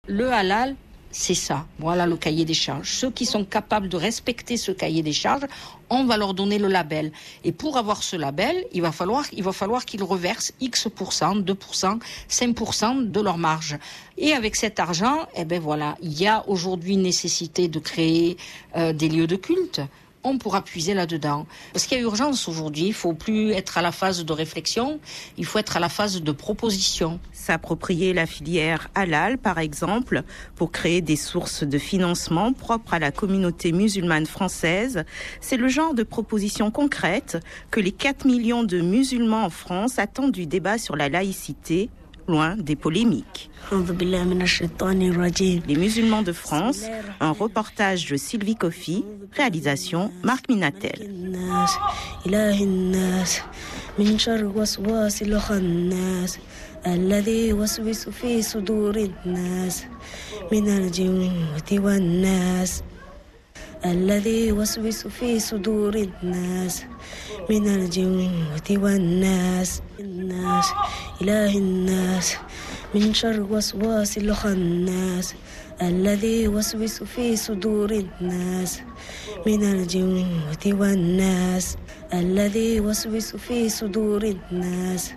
Le halal, c'est ça. Voilà le cahier des charges. Ceux qui sont capables de respecter ce cahier des charges, on va leur donner le label. Et pour avoir ce label, il va falloir qu'ils reversent X%, 2%, 5% de leur marge. Et avec cet argent, il y a aujourd'hui une nécessité de créer des lieux de culte. On pourra puiser là-dedans. Parce qu'il y a urgence aujourd'hui, il ne faut plus être à la phase de réflexion, il faut être à la phase de proposition. S'approprier la filière halal, par exemple, pour créer des sources de financement propres à la communauté musulmane française, c'est le genre de proposition concrète que les 4 millions de musulmans en France attendent du débat sur la laïcité, loin des polémiques. Les musulmans de France, un reportage de Sylvie Kofi, réalisation Marc Minatel. الذي يوسوس في صدور الناس من الجنة والناس الذي يوسوس في صدور الناس من الجنة والناس الناس إله الناس من شر وسواس الخناس الذي يوسوس في صدور الناس من الجنة والناس الذي يوسوس في صدور الناس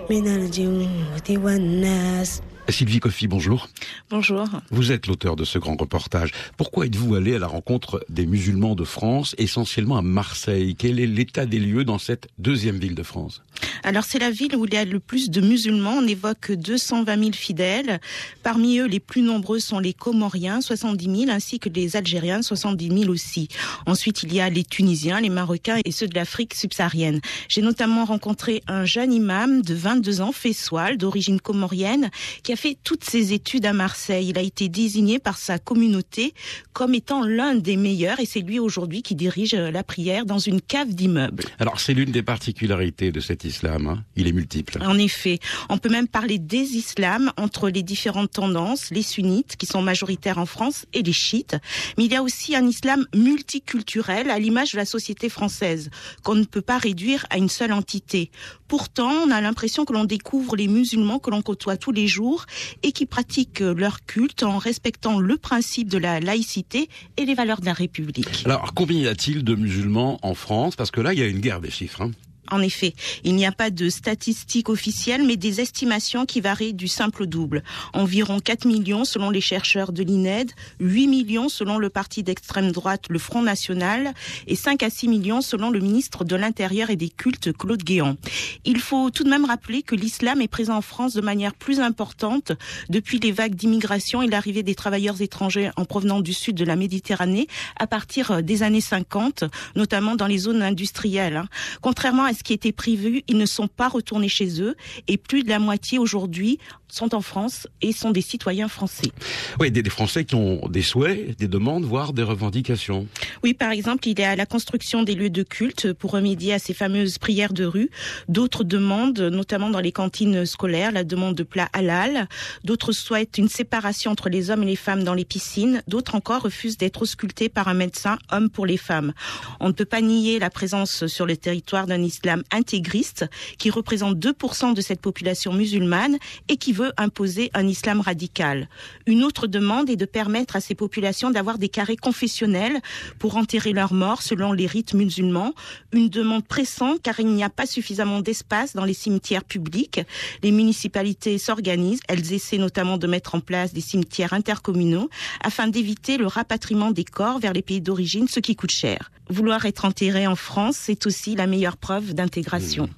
من الجنة والناس. Sylvie Kofi, bonjour. Bonjour. Vous êtes l'auteur de ce grand reportage. Pourquoi êtes-vous allé à la rencontre des musulmans de France, essentiellement à Marseille? Quel est l'état des lieux dans cette deuxième ville de France? Alors c'est la ville où il y a le plus de musulmans. On évoque 220 000 fidèles. Parmi eux, les plus nombreux sont les Comoriens, 70 000, ainsi que les Algériens, 70 000 aussi. Ensuite, il y a les Tunisiens, les Marocains et ceux de l'Afrique subsaharienne. J'ai notamment rencontré un jeune imam de 22 ans, Fessoal, d'origine comorienne, qui a fait toutes ses études à Marseille. Il a été désigné par sa communauté comme étant l'un des meilleurs et c'est lui aujourd'hui qui dirige la prière dans une cave d'immeuble. Alors c'est l'une des particularités de cet islam, hein. Il est multiple. En effet, on peut même parler des islams entre les différentes tendances, les sunnites qui sont majoritaires en France et les chiites. Mais il y a aussi un islam multiculturel à l'image de la société française qu'on ne peut pas réduire à une seule entité. Pourtant, on a l'impression que l'on découvre les musulmans que l'on côtoie tous les jours et qui pratiquent leur culte en respectant le principe de la laïcité et les valeurs de la République. Alors, combien y a-t-il de musulmans en France? Parce que là, il y a une guerre des chiffres, hein. En effet, il n'y a pas de statistiques officielles, mais des estimations qui varient du simple au double. Environ 4 millions selon les chercheurs de l'INED, 8 millions selon le parti d'extrême droite, le Front National, et 5 à 6 millions selon le ministre de l'Intérieur et des Cultes, Claude Guéant. Il faut tout de même rappeler que l'islam est présent en France de manière plus importante depuis les vagues d'immigration et l'arrivée des travailleurs étrangers en provenance du sud de la Méditerranée à partir des années 50, notamment dans les zones industrielles. Contrairement à ce qui était prévu, ils ne sont pas retournés chez eux et plus de la moitié aujourd'hui sont en France et sont des citoyens français. Oui, des Français qui ont des souhaits, des demandes, voire des revendications. Oui, par exemple, il y a la construction des lieux de culte pour remédier à ces fameuses prières de rue. D'autres demandent, notamment dans les cantines scolaires, la demande de plats halal. D'autres souhaitent une séparation entre les hommes et les femmes dans les piscines. D'autres encore refusent d'être auscultés par un médecin homme pour les femmes. On ne peut pas nier la présence sur le territoire d'un islam intégriste qui représente 2% de cette population musulmane et qui veut imposer un islam radical. Une autre demande est de permettre à ces populations d'avoir des carrés confessionnels pour enterrer leurs morts selon les rites musulmans. Une demande pressante car il n'y a pas suffisamment d'espace dans les cimetières publics. Les municipalités s'organisent. Elles essaient notamment de mettre en place des cimetières intercommunaux afin d'éviter le rapatriement des corps vers les pays d'origine, ce qui coûte cher. Vouloir être enterré en France, c'est aussi la meilleure preuve d'intégration.